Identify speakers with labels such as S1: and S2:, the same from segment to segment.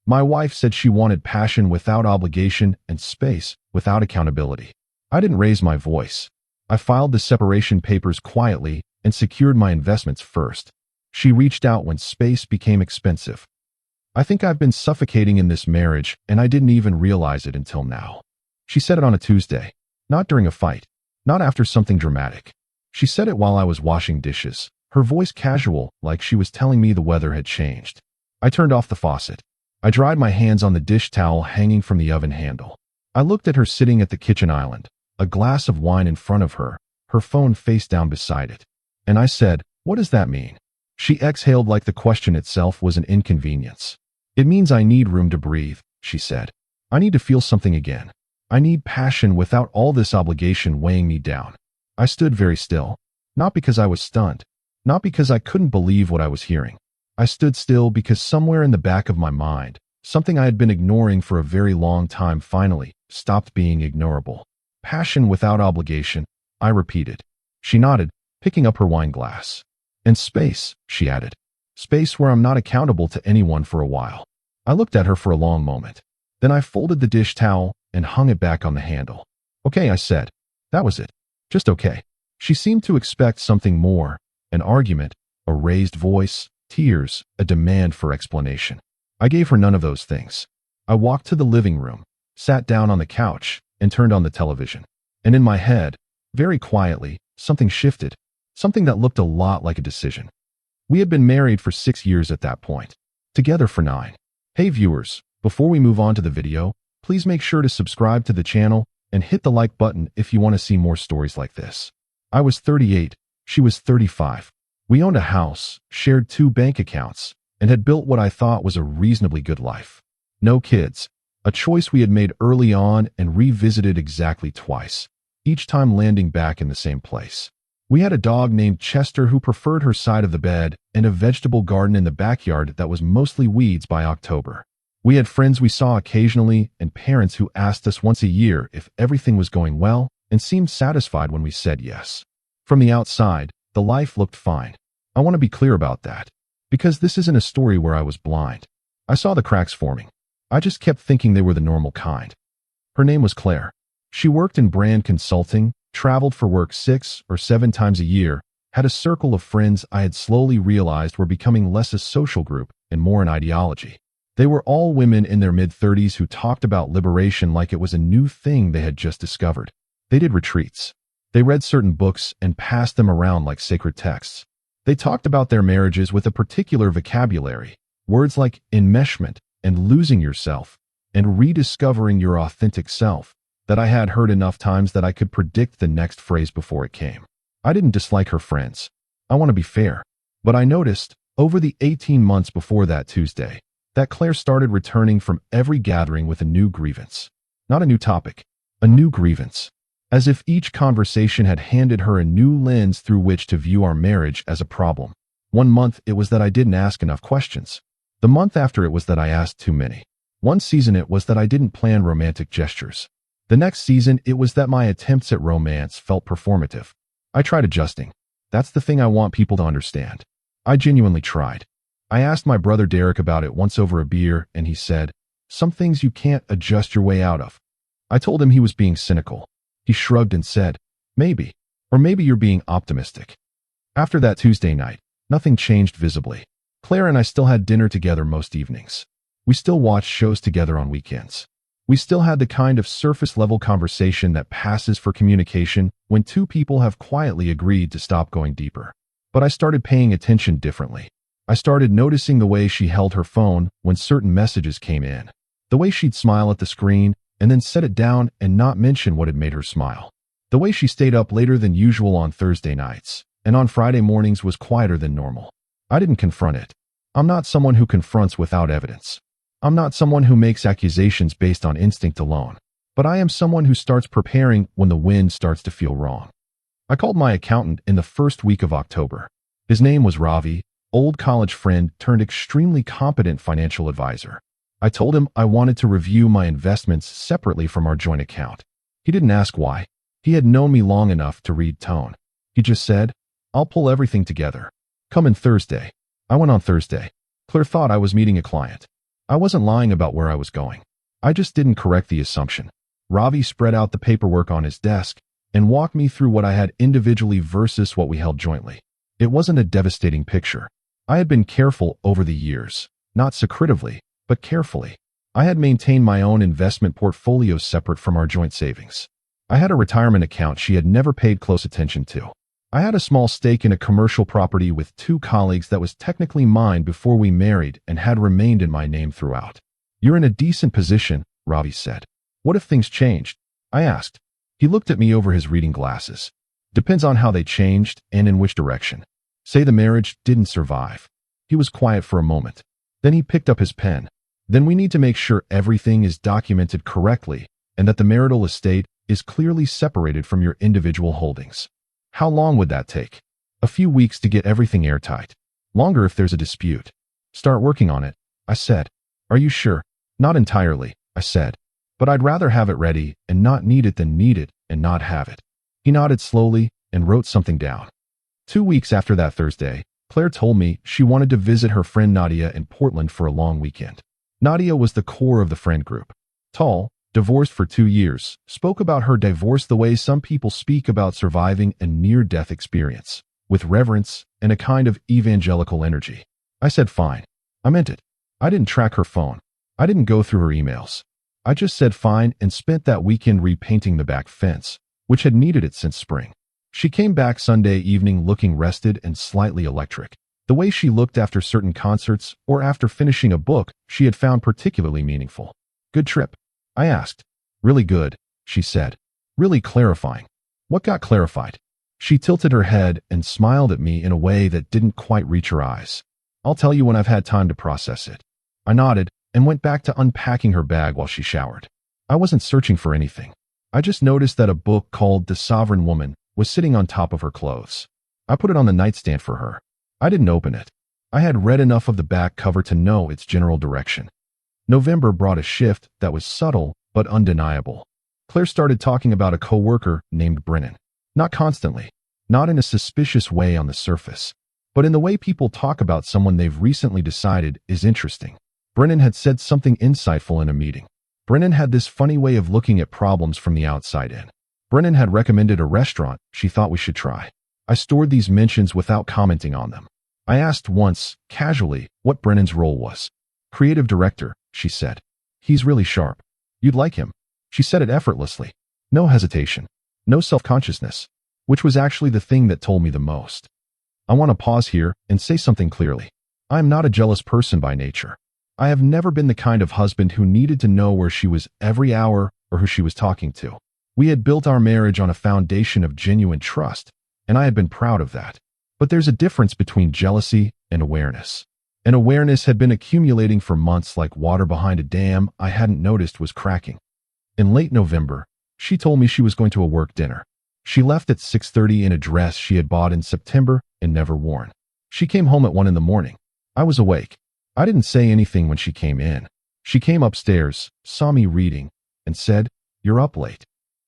S1: My wife said she wanted passion without obligation and space without accountability. I didn't raise my voice. I filed the separation papers quietly and secured my investments first. She reached out when space became expensive. I think I've been suffocating in this marriage, and I didn't even realize it until now. She said it on a Tuesday, not during a fight, not after something dramatic. She said it while I was washing dishes, her voice casual, like she was telling me the weather had changed. I turned off the faucet. I dried my hands on the dish towel hanging from the oven handle. I looked at her sitting at the kitchen island, a glass of wine in front of her, her phone face down beside it. And I said, "What does that mean?" She exhaled like the question itself was an inconvenience. "It means I need room to breathe," she said. "I need to feel something again. I need passion without all this obligation weighing me down." I stood very still, not because I was stunned, not because I couldn't believe what I was hearing. I stood still because somewhere in the back of my mind, something I had been ignoring for a very long time finally stopped being ignorable. "Passion without obligation," I repeated. She nodded, picking up her wine glass. "And space," she added. "Space where I'm not accountable to anyone for a while." I looked at her for a long moment. Then I folded the dish towel and hung it back on the handle. "Okay," I said. That was it. Just okay. She seemed to expect something more, an argument, a raised voice, tears, a demand for explanation. I gave her none of those things. I walked to the living room, sat down on the couch, and turned on the television. And in my head, very quietly, something shifted, something that looked a lot like a decision. We had been married for 6 years at that point, together for 9. Hey viewers, before we move on to the video, please make sure to subscribe to the channel and hit the like button if you want to see more stories like this. I was 38, she was 35. We owned a house, shared 2 bank accounts, and had built what I thought was a reasonably good life. No kids, a choice we had made early on and revisited exactly twice, each time landing back in the same place. We had a dog named Chester who preferred her side of the bed and a vegetable garden in the backyard that was mostly weeds by October. We had friends we saw occasionally and parents who asked us once a year if everything was going well and seemed satisfied when we said yes. From the outside, the life looked fine. I want to be clear about that, because this isn't a story where I was blind. I saw the cracks forming. I just kept thinking they were the normal kind. Her name was Claire. She worked in brand consulting, traveled for work 6 or 7 times a year, had a circle of friends I had slowly realized were becoming less a social group and more an ideology. They were all women in their mid-30s who talked about liberation like it was a new thing they had just discovered. They did retreats. They read certain books and passed them around like sacred texts. They talked about their marriages with a particular vocabulary, words like enmeshment and losing yourself and rediscovering your authentic self, that I had heard enough times that I could predict the next phrase before it came. I didn't dislike her friends. I want to be fair. But I noticed, over the 18 months before that Tuesday, that Claire started returning from every gathering with a new grievance. Not a new topic, a new grievance. As if each conversation had handed her a new lens through which to view our marriage as a problem. One month it was that I didn't ask enough questions. The month after it was that I asked too many. One season it was that I didn't plan romantic gestures. The next season it was that my attempts at romance felt performative. I tried adjusting. That's the thing I want people to understand. I genuinely tried. I asked my brother Derek about it once over a beer, and he said, "Some things you can't adjust your way out of." I told him he was being cynical. He shrugged and said, "Maybe. Or maybe you're being optimistic." After that Tuesday night, nothing changed visibly. Claire and I still had dinner together most evenings. We still watched shows together on weekends. We still had the kind of surface-level conversation that passes for communication when 2 people have quietly agreed to stop going deeper. But I started paying attention differently. I started noticing the way she held her phone when certain messages came in, the way she'd smile at the screen and then set it down and not mention what had made her smile, the way she stayed up later than usual on Thursday nights and on Friday mornings was quieter than normal. I didn't confront it. I'm not someone who confronts without evidence. I'm not someone who makes accusations based on instinct alone, but I am someone who starts preparing when the wind starts to feel wrong. I called my accountant in the first week of October. His name was Ravi, old college friend turned extremely competent financial advisor. I told him I wanted to review my investments separately from our joint account. He didn't ask why. He had known me long enough to read tone. He just said, "I'll pull everything together. Come in Thursday." I went on Thursday. Claire thought I was meeting a client. I wasn't lying about where I was going. I just didn't correct the assumption. Ravi spread out the paperwork on his desk and walked me through what I had individually versus what we held jointly. It wasn't a devastating picture. I had been careful over the years, not secretively, but carefully. I had maintained my own investment portfolio separate from our joint savings. I had a retirement account she had never paid close attention to. I had a small stake in a commercial property with 2 colleagues that was technically mine before we married and had remained in my name throughout. You're in a decent position, Ravi said. What if things changed? I asked. He looked at me over his reading glasses. Depends on how they changed and in which direction. Say the marriage didn't survive. He was quiet for a moment. Then he picked up his pen. Then we need to make sure everything is documented correctly and that the marital estate is clearly separated from your individual holdings. How long would that take? A few weeks to get everything airtight. Longer if there's a dispute. Start working on it, I said. Are you sure? Not entirely, I said. But I'd rather have it ready and not need it than need it and not have it. He nodded slowly and wrote something down. 2 weeks after that Thursday, Claire told me she wanted to visit her friend Nadia in Portland for a long weekend. Nadia was the core of the friend group. Tall, divorced for 2 years, spoke about her divorce the way some people speak about surviving a near-death experience, with reverence and a kind of evangelical energy. I said fine. I meant it. I didn't track her phone. I didn't go through her emails. I just said fine and spent that weekend repainting the back fence, which had needed it since spring. She came back Sunday evening looking rested and slightly electric, the way she looked after certain concerts or after finishing a book she had found particularly meaningful. Good trip? I asked. Really good, she said. Really clarifying. What got clarified? She tilted her head and smiled at me in a way that didn't quite reach her eyes. I'll tell you when I've had time to process it. I nodded and went back to unpacking her bag while she showered. I wasn't searching for anything. I just noticed that a book called The Sovereign Woman was sitting on top of her clothes. I put it on the nightstand for her. I didn't open it. I had read enough of the back cover to know its general direction. November brought a shift that was subtle but undeniable. Claire started talking about a coworker named Brennan. Not constantly, not in a suspicious way on the surface, but in the way people talk about someone they've recently decided is interesting. Brennan had said something insightful in a meeting. Brennan had this funny way of looking at problems from the outside in. Brennan had recommended a restaurant she thought we should try. I stored these mentions without commenting on them. I asked once, casually, what Brennan's role was. Creative director, she said. He's really sharp. You'd like him. She said it effortlessly. No hesitation. No self-consciousness. Which was actually the thing that told me the most. I want to pause here and say something clearly. I am not a jealous person by nature. I have never been the kind of husband who needed to know where she was every hour or who she was talking to. We had built our marriage on a foundation of genuine trust, and I had been proud of that. But there's a difference between jealousy and awareness. And awareness had been accumulating for months like water behind a dam I hadn't noticed was cracking. In late November, she told me she was going to a work dinner. She left at 6:30 in a dress she had bought in September and never worn. She came home at 1 in the morning. I was awake. I didn't say anything when she came in. She came upstairs, saw me reading, and said, "You're up late."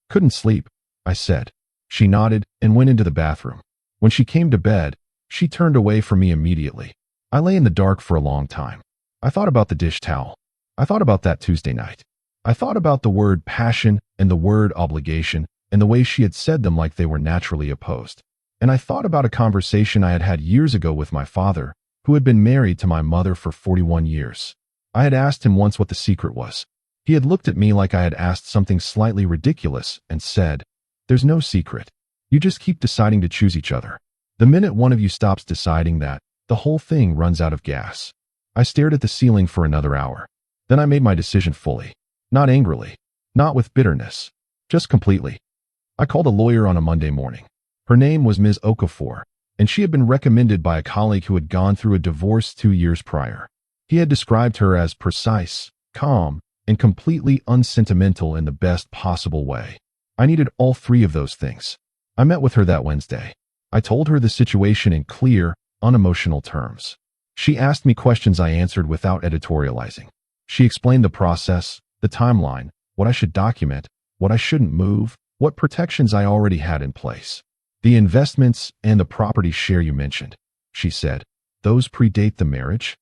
S1: "Couldn't sleep," I said. She nodded and went into the bathroom. When she came to bed, she turned away from me immediately. I lay in the dark for a long time. I thought about the dish towel. I thought about that Tuesday night. I thought about the word passion and the word obligation and the way she had said them like they were naturally opposed. And I thought about a conversation I had had years ago with my father, who had been married to my mother for 41 years. I had asked him once what the secret was. He had looked at me like I had asked something slightly ridiculous and said, "There's no secret. You just keep deciding to choose each other. The minute one of you stops deciding that, the whole thing runs out of gas." I stared at the ceiling for another hour. Then I made my decision fully. Not angrily. Not with bitterness. Just completely. I called a lawyer on a Monday morning. Her name was Ms. Okafor, and she had been recommended by a colleague who had gone through a divorce 2 years prior. He had described her as precise, calm, and completely unsentimental in the best possible way. I needed all 3 of those things. I met with her that Wednesday. I told her the situation in clear, unemotional terms. She asked me questions I answered without editorializing. She explained the process, the timeline, what I should document, what I shouldn't move, what protections I already had in place. "The investments and the property share you mentioned," she said. "Those predate the marriage?"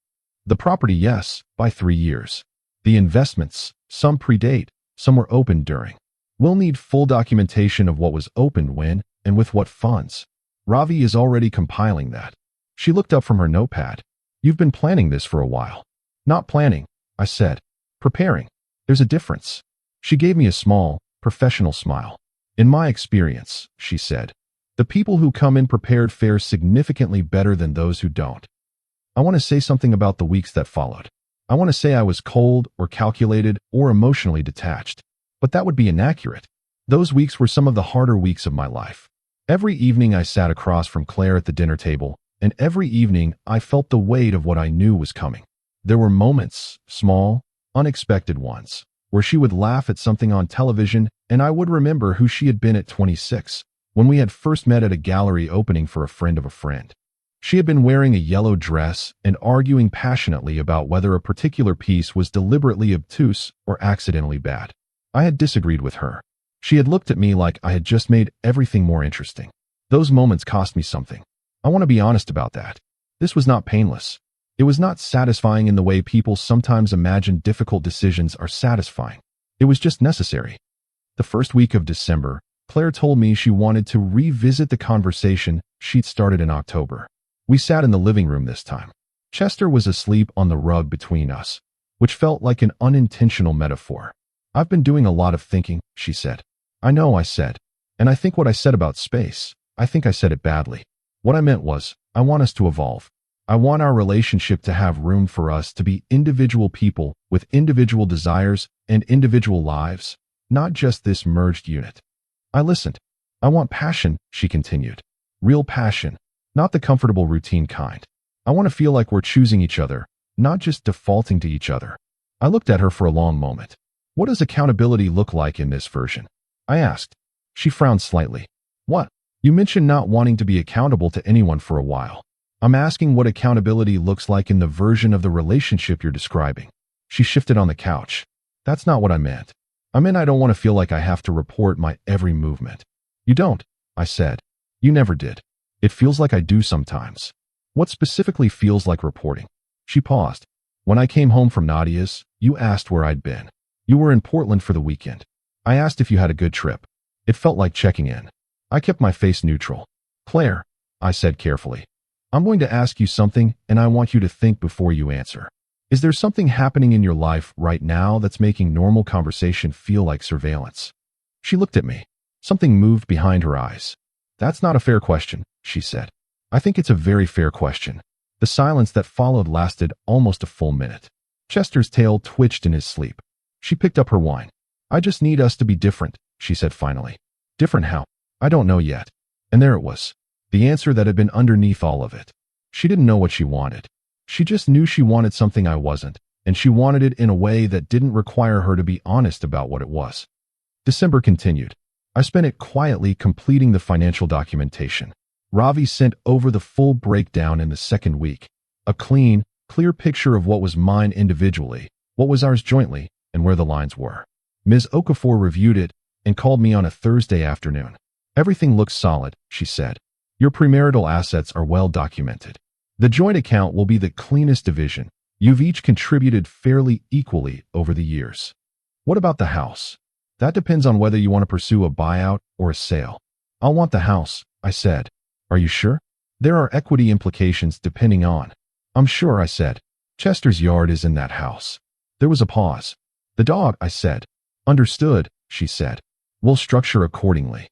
S1: The property, yes, by 3 years. The investments, some predate, some were opened during. We'll need full documentation of what was opened when and with what funds. Ravi is already compiling that. She looked up from her notepad. You've been planning this for a while. Not planning, I said. Preparing. There's a difference. She gave me a small, professional smile. In my experience, she said, the people who come in prepared fare significantly better than those who don't. I want to say something about the weeks that followed. I want to say I was cold or calculated or emotionally detached, but that would be inaccurate. Those weeks were some of the harder weeks of my life. Every evening I sat across from Claire at the dinner table, and every evening I felt the weight of what I knew was coming. There were moments, small, unexpected ones, where she would laugh at something on television and I would remember who she had been at 26, when we had first met at a gallery opening for a friend of a friend. She had been wearing a yellow dress and arguing passionately about whether a particular piece was deliberately obtuse or accidentally bad. I had disagreed with her. She had looked at me like I had just made everything more interesting. Those moments cost me something. I want to be honest about that. This was not painless. It was not satisfying in the way people sometimes imagine difficult decisions are satisfying. It was just necessary. The first week of December, Claire told me she wanted to revisit the conversation she'd started in October. We sat in the living room this time. Chester was asleep on the rug between us, which felt like an unintentional metaphor. I've been doing a lot of thinking, she said. I know, I said. And I think what I said about space, I think I said it badly. What I meant was, I want us to evolve. I want our relationship to have room for us to be individual people with individual desires and individual lives, not just this merged unit. I listened. I want passion, she continued. Real passion, not the comfortable routine kind. I want to feel like we're choosing each other, not just defaulting to each other. I looked at her for a long moment. What does accountability look like in this version? I asked. She frowned slightly. What? You mentioned not wanting to be accountable to anyone for a while. I'm asking what accountability looks like in the version of the relationship you're describing. She shifted on the couch. That's not what I meant. I meant I don't want to feel like I have to report my every movement. You don't, I said. You never did. It feels like I do sometimes. What specifically feels like reporting? She paused. When I came home from Nadia's, you asked where I'd been. You were in Portland for the weekend. I asked if you had a good trip. It felt like checking in. I kept my face neutral. Claire, I said carefully. I'm going to ask you something and I want you to think before you answer. Is there something happening in your life right now that's making normal conversation feel like surveillance? She looked at me. Something moved behind her eyes. That's not a fair question, she said. I think it's a very fair question. The silence that followed lasted almost a full minute. Chester's tail twitched in his sleep. She picked up her wine. I just need us to be different, she said finally. Different how? I don't know yet. And there it was. The answer that had been underneath all of it. She didn't know what she wanted. She just knew she wanted something I wasn't, and she wanted it in a way that didn't require her to be honest about what it was. December continued. I spent it quietly completing the financial documentation. Ravi sent over the full breakdown in the second week. A clean, clear picture of what was mine individually, what was ours jointly, and where the lines were. Ms. Okafor reviewed it and called me on a Thursday afternoon. Everything looks solid, she said. Your premarital assets are well documented. The joint account will be the cleanest division. You've each contributed fairly equally over the years. What about the house? That depends on whether you want to pursue a buyout or a sale. I'll want the house, I said. Are you sure? There are equity implications depending on. I'm sure, I said. Chester's yard is in that house. There was a pause. The dog, I said. Understood, she said. We'll structure accordingly.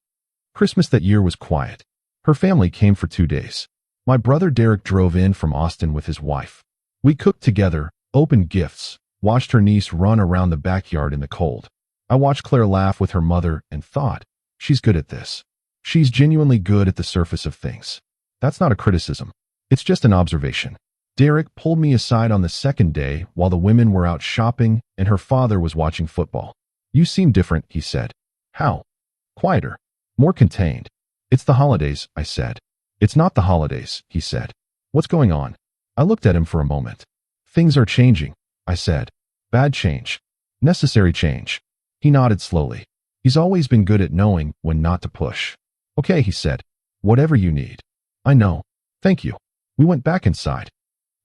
S1: Christmas that year was quiet. Her family came for 2 days. My brother Derek drove in from Austin with his wife. We cooked together, opened gifts, watched her niece run around the backyard in the cold. I watched Claire laugh with her mother and thought, she's good at this. She's genuinely good at the surface of things. That's not a criticism. It's just an observation. Derek pulled me aside on the second day while the women were out shopping and her father was watching football. You seem different, he said. How? Quieter. More contained. It's the holidays, I said. It's not the holidays, he said. What's going on? I looked at him for a moment. Things are changing, I said. Bad change. Necessary change. He nodded slowly. He's always been good at knowing when not to push. Okay, he said. Whatever you need. I know. Thank you. We went back inside.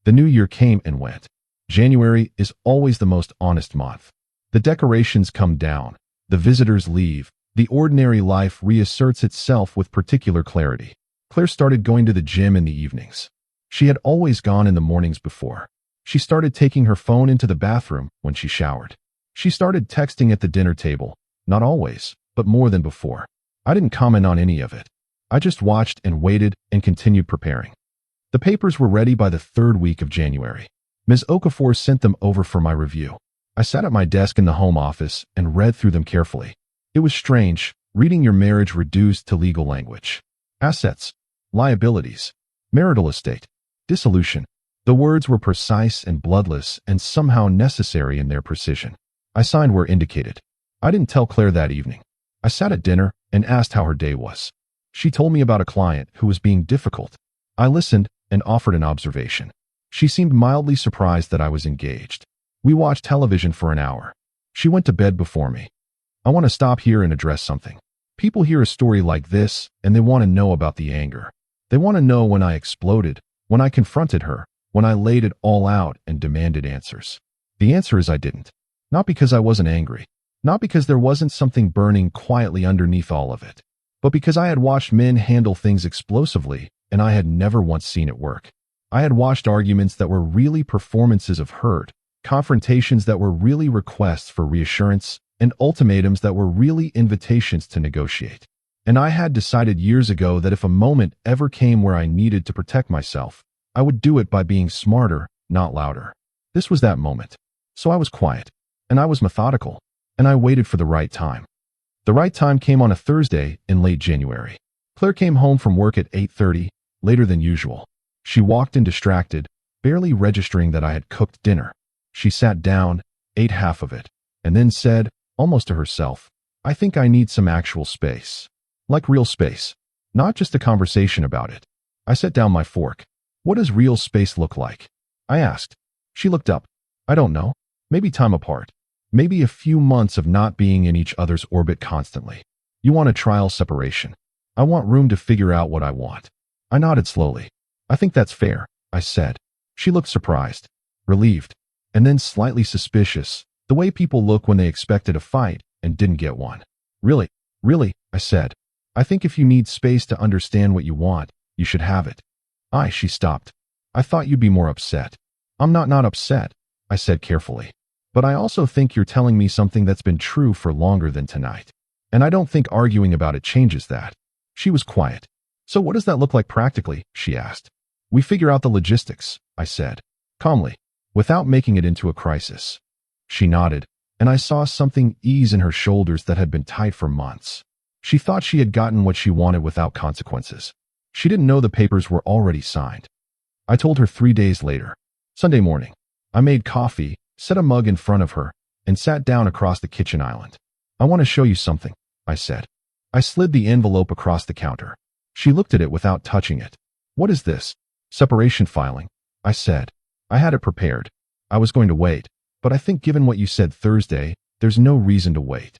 S1: The new year came and went. January is always the most honest month. The decorations come down, the visitors leave, the ordinary life reasserts itself with particular clarity. Claire started going to the gym in the evenings. She had always gone in the mornings before. She started taking her phone into the bathroom when she showered. She started texting at the dinner table, not always, but more than before. I didn't comment on any of it. I just watched and waited and continued preparing. The papers were ready by the third week of January. Ms. Okafor sent them over for my review. I sat at my desk in the home office and read through them carefully. It was strange, reading your marriage reduced to legal language. Assets, liabilities, marital estate, dissolution. The words were precise and bloodless and somehow necessary in their precision. I signed where indicated. I didn't tell Claire that evening. I sat at dinner and asked how her day was. She told me about a client who was being difficult. I listened and offered an observation. She seemed mildly surprised that I was engaged. We watched television for an hour. She went to bed before me. I want to stop here and address something. People hear a story like this and they want to know about the anger. They want to know when I exploded, when I confronted her, when I laid it all out and demanded answers. The answer is I didn't. Not because I wasn't angry. Not because there wasn't something burning quietly underneath all of it. But because I had watched men handle things explosively and I had never once seen it work. I had watched arguments that were really performances of hurt, confrontations that were really requests for reassurance, and ultimatums that were really invitations to negotiate. And I had decided years ago that if a moment ever came where I needed to protect myself, I would do it by being smarter, not louder. This was that moment. So I was quiet, and I was methodical, and I waited for the right time. The right time came on a Thursday in late January. Claire came home from work at 8:30, later than usual. She walked in distracted, barely registering that I had cooked dinner. She sat down, ate half of it, and then said, almost to herself, I think I need some actual space. Like real space. Not just a conversation about it. I set down my fork. What does real space look like? I asked. She looked up. I don't know. Maybe time apart. Maybe a few months of not being in each other's orbit constantly. You want a trial separation. I want room to figure out what I want. I nodded slowly. I think that's fair, I said. She looked surprised, relieved, and then slightly suspicious, the way people look when they expected a fight and didn't get one. Really, I said. I think if you need space to understand what you want, you should have it. She stopped. I thought you'd be more upset. I'm not upset, I said carefully. But I also think you're telling me something that's been true for longer than tonight. And I don't think arguing about it changes that. She was quiet. So what does that look like practically? She asked. We figure out the logistics, I said, calmly, without making it into a crisis. She nodded, and I saw something ease in her shoulders that had been tight for months. She thought she had gotten what she wanted without consequences. She didn't know the papers were already signed. I told her 3 days later, Sunday morning. I made coffee, set a mug in front of her, and sat down across the kitchen island. I want to show you something, I said. I slid the envelope across the counter. She looked at it without touching it. What is this? Separation filing, I said. I had it prepared. I was going to wait, but I think given what you said Thursday, there's no reason to wait.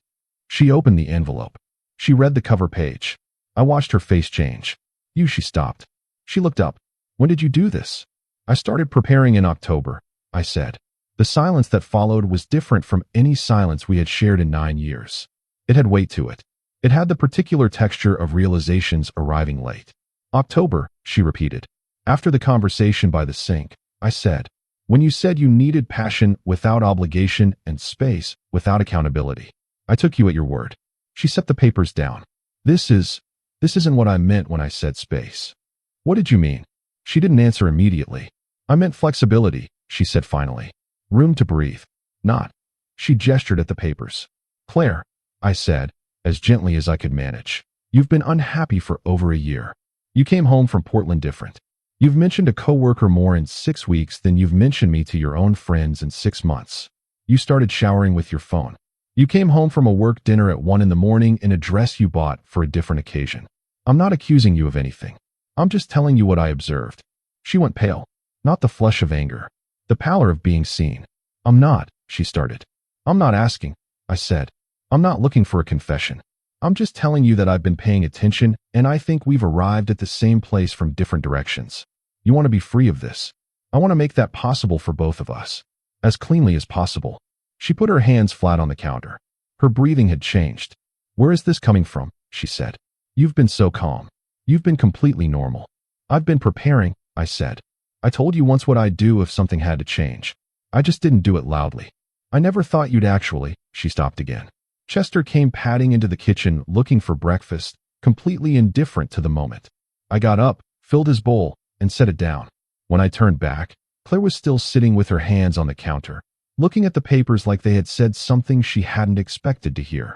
S1: She opened the envelope. She read the cover page. I watched her face change. She stopped. She looked up. When did you do this? I started preparing in October, I said. The silence that followed was different from any silence we had shared in 9 years. It had weight to it. It had the particular texture of realizations arriving late. October, she repeated. After the conversation by the sink, I said, when you said you needed passion without obligation and space without accountability, I took you at your word. She set the papers down. This isn't what I meant when I said space. What did you mean? She didn't answer immediately. I meant flexibility, she said finally. Room to breathe. Not. She gestured at the papers. Claire, I said, as gently as I could manage. You've been unhappy for over a year. You came home from Portland different. You've mentioned a coworker more in 6 weeks than you've mentioned me to your own friends in 6 months. You started showering with your phone. You came home from a work dinner at 1 a.m. in a dress you bought for a different occasion. I'm not accusing you of anything. I'm just telling you what I observed. She went pale. Not the flush of anger. The pallor of being seen. I'm not, she started. I'm not asking, I said. I'm not looking for a confession. I'm just telling you that I've been paying attention and I think we've arrived at the same place from different directions. You want to be free of this. I want to make that possible for both of us. as cleanly as possible. She put her hands flat on the counter. Her breathing had changed. "Where is this coming from?" she said. "You've been so calm. You've been completely normal." "I've been preparing," I said. "I told you once what I'd do if something had to change. I just didn't do it loudly." "I never thought you'd actually." She stopped again. Chester came padding into the kitchen looking for breakfast, completely indifferent to the moment. I got up, filled his bowl, and set it down. When I turned back, Claire was still sitting with her hands on the counter, looking at the papers like they had said something she hadn't expected to hear.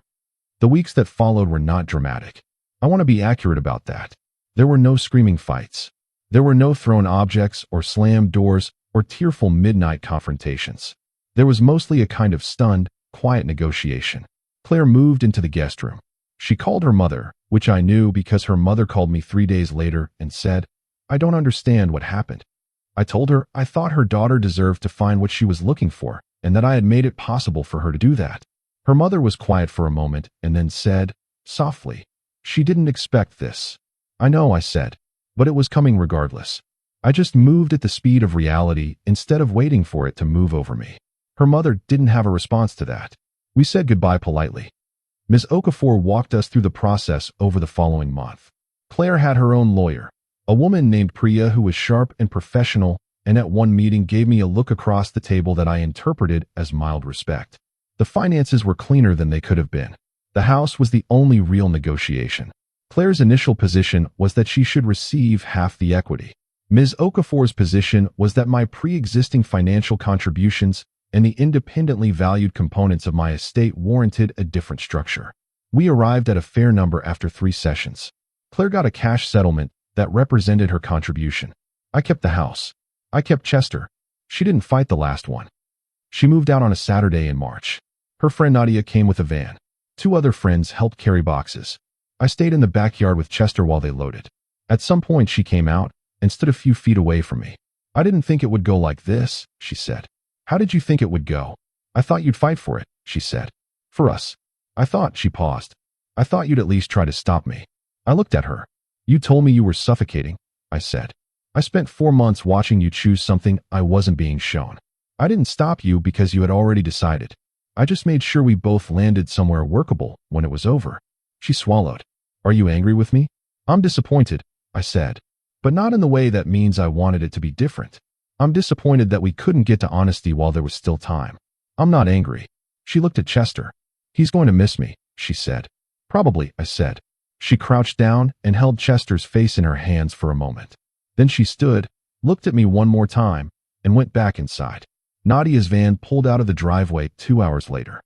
S1: The weeks that followed were not dramatic. I want to be accurate about that. There were no screaming fights. There were no thrown objects or slammed doors or tearful midnight confrontations. There was mostly a kind of stunned, quiet negotiation. Claire moved into the guest room. She called her mother, which I knew because her mother called me 3 days later and said, "I don't understand what happened." I told her I thought her daughter deserved to find what she was looking for and that I had made it possible for her to do that. Her mother was quiet for a moment and then said, softly, "She didn't expect this." "I know," I said, "but it was coming regardless. I just moved at the speed of reality instead of waiting for it to move over me." Her mother didn't have a response to that. We said goodbye politely. Ms. Okafor walked us through the process over the following month. Claire had her own lawyer, a woman named Priya who was sharp and professional, and at one meeting gave me a look across the table that I interpreted as mild respect. The finances were cleaner than they could have been. The house was the only real negotiation. Claire's initial position was that she should receive half the equity. Ms. Okafor's position was that my pre-existing financial contributions and the independently valued components of my estate warranted a different structure. We arrived at a fair number after 3 sessions. Claire got a cash settlement that represented her contribution. I kept the house. I kept Chester. She didn't fight the last one. She moved out on a Saturday in March. Her friend Nadia came with a van. 2 other friends helped carry boxes. I stayed in the backyard with Chester while they loaded. At some point she came out and stood a few feet away from me. "I didn't think it would go like this," she said. "How did you think it would go?" "I thought you'd fight for it," she said. "For us." "I thought," she paused. "I thought you'd at least try to stop me." I looked at her. "You told me you were suffocating," I said. "I spent 4 months watching you choose something I wasn't being shown. I didn't stop you because you had already decided. I just made sure we both landed somewhere workable when it was over." She swallowed. "Are you angry with me?" "I'm disappointed," I said, "but not in the way that means I wanted it to be different. I'm disappointed that we couldn't get to honesty while there was still time. I'm not angry." She looked at Chester. "He's going to miss me," she said. "Probably," I said. She crouched down and held Chester's face in her hands for a moment. Then she stood, looked at me one more time, and went back inside. Nadia's van pulled out of the driveway 2 hours later.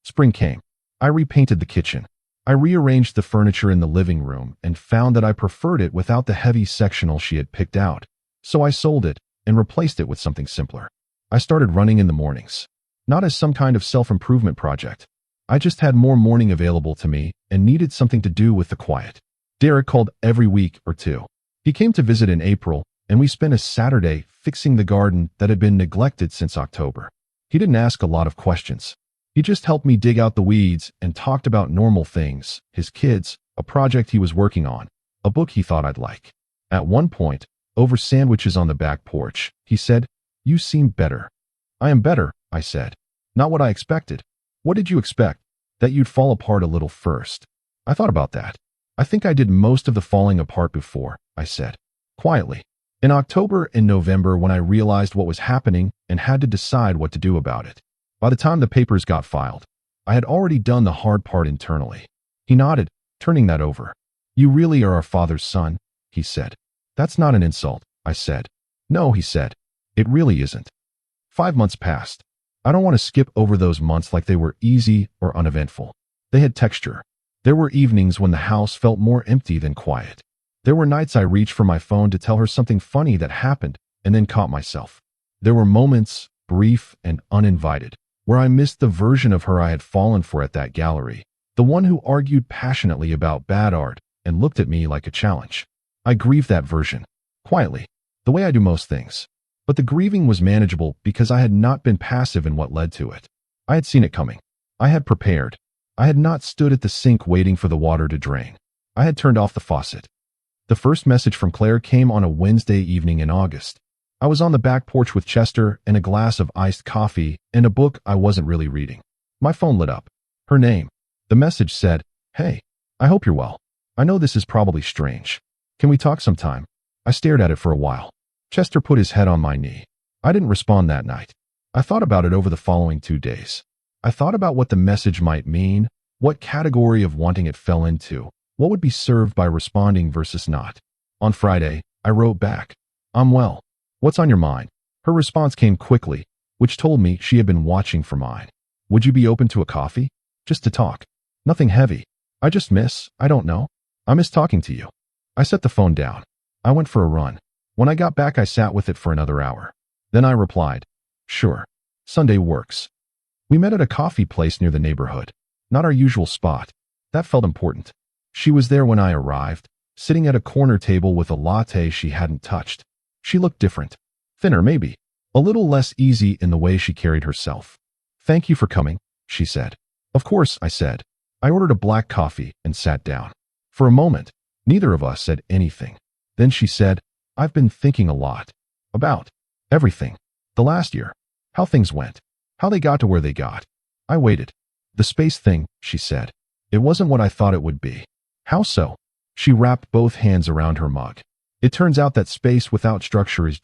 S1: Spring came. I repainted the kitchen. I rearranged the furniture in the living room and found that I preferred it without the heavy sectional she had picked out. So I sold it and replaced it with something simpler. I started running in the mornings. Not as some kind of self-improvement project. I just had more morning available to me and needed something to do with the quiet. Derek called every week or 2. He came to visit in April, and we spent a Saturday fixing the garden that had been neglected since October. He didn't ask a lot of questions. He just helped me dig out the weeds and talked about normal things, his kids, a project he was working on, a book he thought I'd like. At one point, over sandwiches on the back porch, he said, "You seem better." "I am better," I said. "Not what I expected." "What did you expect? That you'd fall apart a little first?" "I thought about that. I think I did most of the falling apart before," I said, quietly. In October and November, when I realized what was happening and had to decide what to do about it. By the time the papers got filed, I had already done the hard part internally. He nodded, turning that over. "You really are our father's son," he said. "That's not an insult," I said. "No," he said. "It really isn't." 5 months passed. I don't want to skip over those months like they were easy or uneventful. They had texture. There were evenings when the house felt more empty than quiet. There were nights I reached for my phone to tell her something funny that happened and then caught myself. There were moments, brief and uninvited, where I missed the version of her I had fallen for at that gallery, the one who argued passionately about bad art and looked at me like a challenge. I grieved that version, quietly, the way I do most things. But the grieving was manageable because I had not been passive in what led to it. I had seen it coming. I had prepared. I had not stood at the sink waiting for the water to drain. I had turned off the faucet. The first message from Claire came on a Wednesday evening in August. I was on the back porch with Chester and a glass of iced coffee and a book I wasn't really reading. My phone lit up. Her name. The message said, "Hey, I hope you're well. I know this is probably strange. Can we talk sometime?" I stared at it for a while. Chester put his head on my knee. I didn't respond that night. I thought about it over the following 2 days. I thought about what the message might mean, what category of wanting it fell into, what would be served by responding versus not. On Friday, I wrote back, "I'm well. What's on your mind?" Her response came quickly, which told me she had been watching for mine. "Would you be open to a coffee? Just to talk. Nothing heavy. I don't know. I miss talking to you." I set the phone down. I went for a run. When I got back, I sat with it for another hour. Then I replied, "Sure. Sunday works." We met at a coffee place near the neighborhood. Not our usual spot. That felt important. She was there when I arrived, sitting at a corner table with a latte she hadn't touched. She looked different. Thinner, maybe. A little less easy in the way she carried herself. "Thank you for coming," she said. "Of course," I said. I ordered a black coffee and sat down. For a moment, neither of us said anything. Then she said, "I've been thinking a lot. About everything. The last year. How things went. How they got to where they got." I waited. "The space thing," she said. "It wasn't what I thought it would be." "How so?" She wrapped both hands around her mug. "It turns out that space without structure is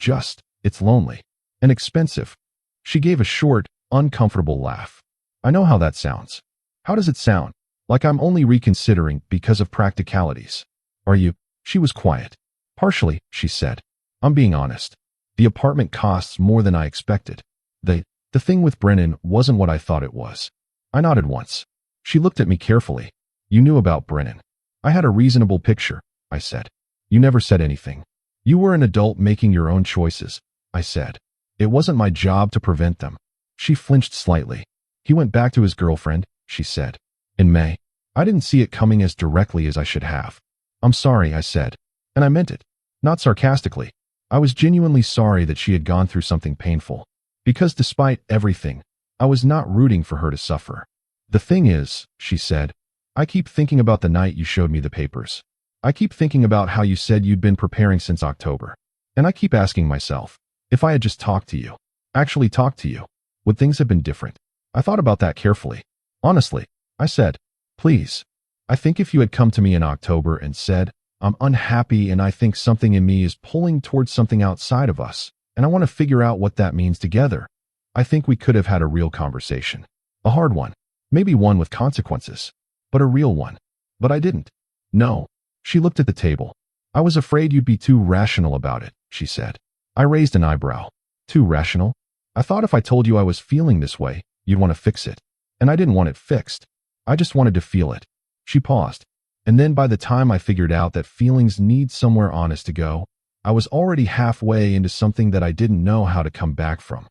S1: it's lonely. And expensive." She gave a short, uncomfortable laugh. "I know how that sounds." "How does it sound?" "Like I'm only reconsidering because of practicalities." "Are you?" She was quiet. "Partially," she said. "I'm being honest. The apartment costs more than I expected. The thing with Brennan wasn't what I thought it was." I nodded once. She looked at me carefully. "You knew about Brennan." "I had a reasonable picture," I said. "You never said anything." "You were an adult making your own choices," I said. "It wasn't my job to prevent them." She flinched slightly. "He went back to his girlfriend," she said. "In May." I didn't see it coming as directly as I should have. "I'm sorry," I said. And I meant it. Not sarcastically. I was genuinely sorry that she had gone through something painful. Because despite everything, I was not rooting for her to suffer. "The thing is," she said, "I keep thinking about the night you showed me the papers. I keep thinking about how you said you'd been preparing since October. And I keep asking myself, if I had just talked to you, actually talked to you, would things have been different?" I thought about that carefully. "Honestly," I said, "please. I think if you had come to me in October and said, 'I'm unhappy and I think something in me is pulling towards something outside of us, and I want to figure out what that means together,' I think we could have had a real conversation. A hard one. Maybe one with consequences. But a real one. But I didn't." "No." She looked at the table. "I was afraid you'd be too rational about it," she said. I raised an eyebrow. "Too rational?" "I thought if I told you I was feeling this way, you'd want to fix it. And I didn't want it fixed. I just wanted to feel it." She paused. "And then by the time I figured out that feelings need somewhere honest to go, I was already halfway into something that I didn't know how to come back from."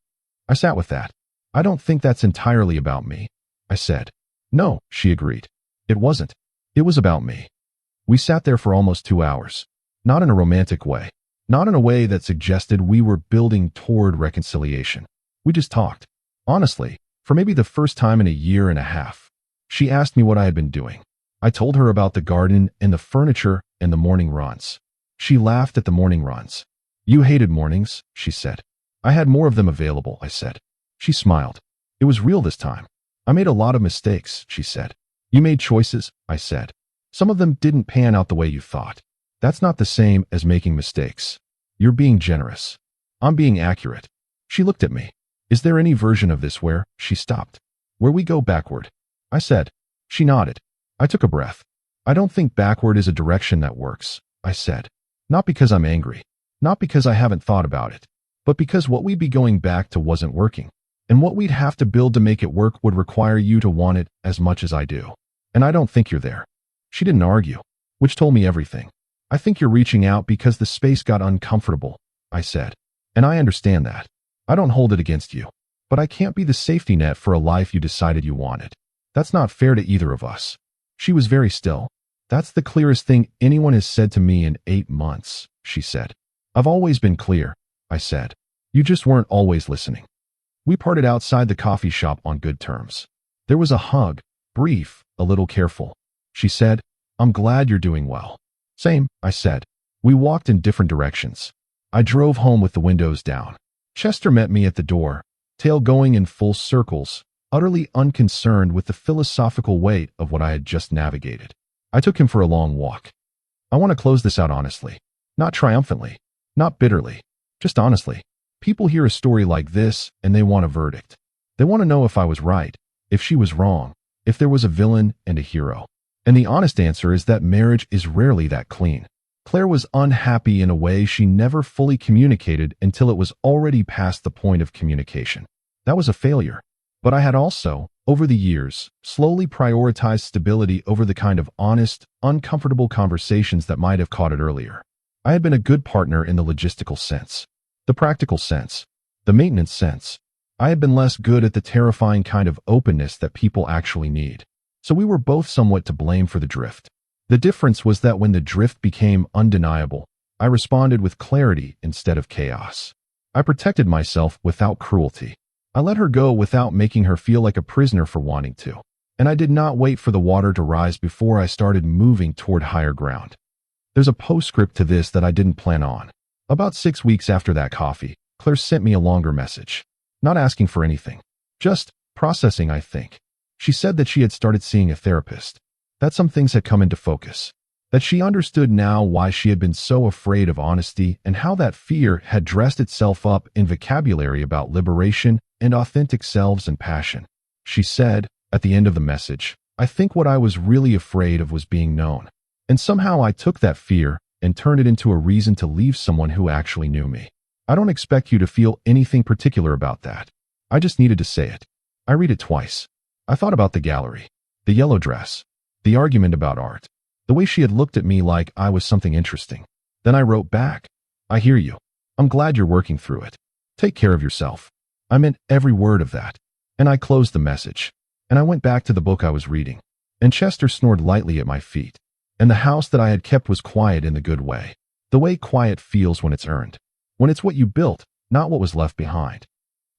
S1: I sat with that. "I don't think that's entirely about me," I said. "No," she agreed. "It wasn't. It was about me." We sat there for almost 2 hours. Not in a romantic way. Not in a way that suggested we were building toward reconciliation. We just talked. Honestly, for maybe the first time in a year and a half. She asked me what I had been doing. I told her about the garden and the furniture and the morning runs. She laughed at the morning runs. "You hated mornings," she said. "I had more of them available," I said. She smiled. "It was real this time." "I made a lot of mistakes," she said. "You made choices," I said. "Some of them didn't pan out the way you thought. That's not the same as making mistakes. You're being generous. I'm being accurate." She looked at me. "Is there any version of this where," she stopped, "where we go backward?" I said. She nodded. I took a breath. "I don't think backward is a direction that works," I said. "Not because I'm angry. Not because I haven't thought about it. But because what we'd be going back to wasn't working. And what we'd have to build to make it work would require you to want it as much as I do. And I don't think you're there." She didn't argue, which told me everything. "I think you're reaching out because the space got uncomfortable," I said. "And I understand that. I don't hold it against you. But I can't be the safety net for a life you decided you wanted. That's not fair to either of us." She was very still. "That's the clearest thing anyone has said to me in 8 months, she said. "I've always been clear," I said. "You just weren't always listening." We parted outside the coffee shop on good terms. There was a hug, brief, a little careful. She said, "I'm glad you're doing well." "Same," I said. We walked in different directions. I drove home with the windows down. Chester met me at the door, tail going in full circles, utterly unconcerned with the philosophical weight of what I had just navigated. I took him for a long walk. I want to close this out honestly. Not triumphantly. Not bitterly. Just honestly. People hear a story like this and they want a verdict. They want to know if I was right, if she was wrong, if there was a villain and a hero. And the honest answer is that marriage is rarely that clean. Claire was unhappy in a way she never fully communicated until it was already past the point of communication. That was a failure. But I had also, over the years, slowly prioritized stability over the kind of honest, uncomfortable conversations that might have caught it earlier. I had been a good partner in the logistical sense, the practical sense, the maintenance sense. I had been less good at the terrifying kind of openness that people actually need. So we were both somewhat to blame for the drift. The difference was that when the drift became undeniable, I responded with clarity instead of chaos. I protected myself without cruelty. I let her go without making her feel like a prisoner for wanting to. And I did not wait for the water to rise before I started moving toward higher ground. There's a postscript to this that I didn't plan on. About 6 weeks after that coffee, Claire sent me a longer message. Not asking for anything. Just processing, I think. She said that she had started seeing a therapist. That some things had come into focus. That she understood now why she had been so afraid of honesty and how that fear had dressed itself up in vocabulary about liberation and authentic selves and passion. She said, at the end of the message, I think what I was really afraid of was being known. And somehow I took that fear and turned it into a reason to leave someone who actually knew me. I don't expect you to feel anything particular about that. I just needed to say it. I read it twice. I thought about the gallery, the yellow dress, the argument about art, the way she had looked at me like I was something interesting. Then I wrote back, I hear you. I'm glad you're working through it. Take care of yourself. I meant every word of that. And I closed the message. And I went back to the book I was reading. And Chester snored lightly at my feet. And the house that I had kept was quiet in the good way. The way quiet feels when it's earned. When it's what you built, not what was left behind.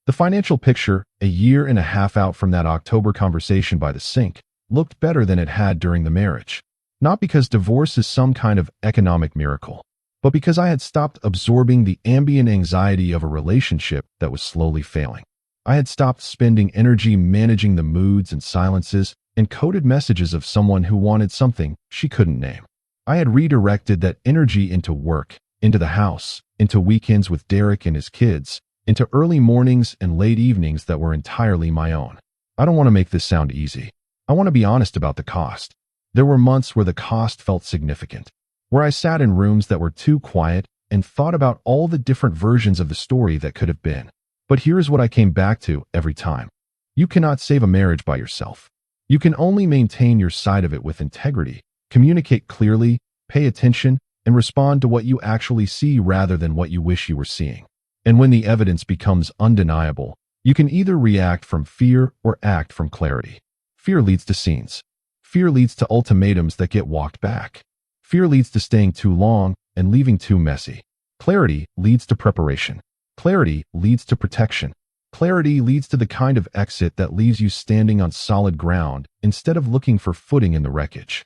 S1: The financial picture, a year and a half out from that October conversation by the sink, looked better than it had during the marriage. Not because divorce is some kind of economic miracle, but because I had stopped absorbing the ambient anxiety of a relationship that was slowly failing. I had stopped spending energy managing the moods and silences and coded messages of someone who wanted something she couldn't name. I had redirected that energy into work, into the house, into weekends with Derek and his kids, into early mornings and late evenings that were entirely my own. I don't want to make this sound easy. I want to be honest about the cost. There were months where the cost felt significant, where I sat in rooms that were too quiet and thought about all the different versions of the story that could have been. But here's what I came back to every time. You cannot save a marriage by yourself. You can only maintain your side of it with integrity, communicate clearly, pay attention, and respond to what you actually see rather than what you wish you were seeing. And when the evidence becomes undeniable, you can either react from fear or act from clarity. Fear leads to scenes. Fear leads to ultimatums that get walked back. Fear leads to staying too long and leaving too messy. Clarity leads to preparation. Clarity leads to protection. Clarity leads to the kind of exit that leaves you standing on solid ground instead of looking for footing in the wreckage.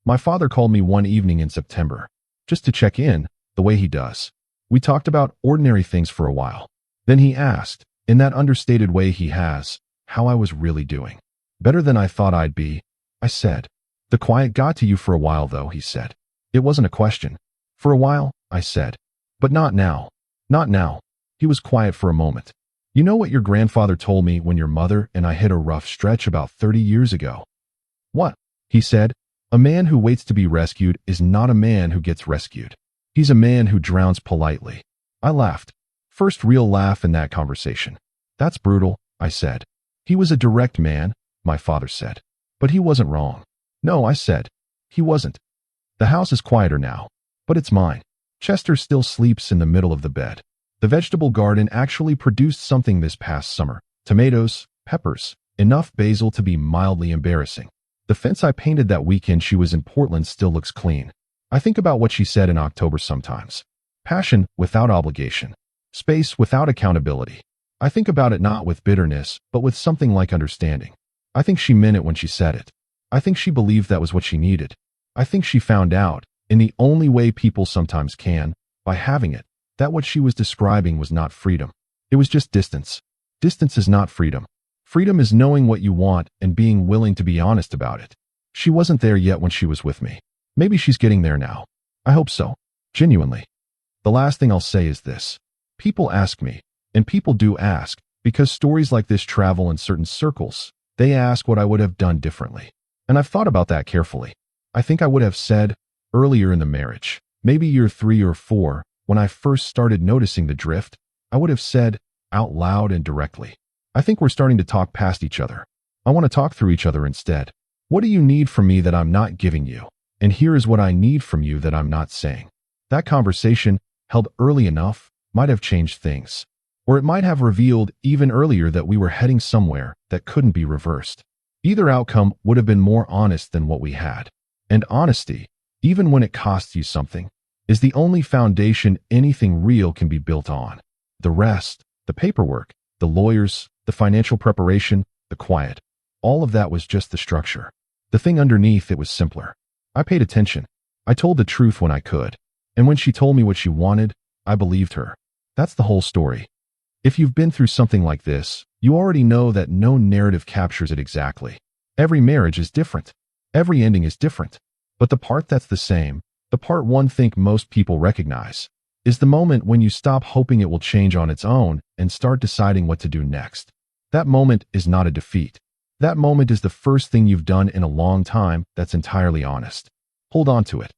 S1: My father called me one evening in September, just to check in, the way he does. We talked about ordinary things for a while. Then he asked, in that understated way he has, how I was really doing. Better than I thought I'd be, I said. The quiet got to you for a while though, he said. It wasn't a question. For a while, I said. But not now. Not now. He was quiet for a moment. You know what your grandfather told me when your mother and I hit a rough stretch about 30 years ago? What? He said. A man who waits to be rescued is not a man who gets rescued. He's a man who drowns politely. I laughed. First real laugh in that conversation. That's brutal, I said. He was a direct man, my father said. But he wasn't wrong. No, I said. He wasn't. The house is quieter now, but it's mine. Chester still sleeps in the middle of the bed. The vegetable garden actually produced something this past summer. Tomatoes, peppers, enough basil to be mildly embarrassing. The fence I painted that weekend she was in Portland still looks clean. I think about what she said in October sometimes. Passion without obligation. Space without accountability. I think about it not with bitterness, but with something like understanding. I think she meant it when she said it. I think she believed that was what she needed. I think she found out, in the only way people sometimes can, by having it, that what she was describing was not freedom. It was just distance. Distance is not freedom. Freedom is knowing what you want and being willing to be honest about it. She wasn't there yet when she was with me. Maybe she's getting there now. I hope so. Genuinely. The last thing I'll say is this. People ask me, and people do ask, because stories like this travel in certain circles. They ask what I would have done differently. And I've thought about that carefully. I think I would have said, earlier in the marriage, maybe year 3 or 4, when I first started noticing the drift, I would have said, out loud and directly, I think we're starting to talk past each other. I want to talk through each other instead. What do you need from me that I'm not giving you? And here is what I need from you that I'm not saying. That conversation, held early enough, might have changed things. Or it might have revealed even earlier that we were heading somewhere that couldn't be reversed. Either outcome would have been more honest than what we had. And honesty, even when it costs you something, is the only foundation anything real can be built on. The rest, the paperwork, the lawyers, the financial preparation, the quiet, all of that was just the structure. The thing underneath it was simpler. I paid attention. I told the truth when I could. And when she told me what she wanted, I believed her. That's the whole story. If you've been through something like this, you already know that no narrative captures it exactly. Every marriage is different. Every ending is different. But the part that's the same, the part one think most people recognize, is the moment when you stop hoping it will change on its own and start deciding what to do next. That moment is not a defeat. That moment is the first thing you've done in a long time that's entirely honest. Hold on to it.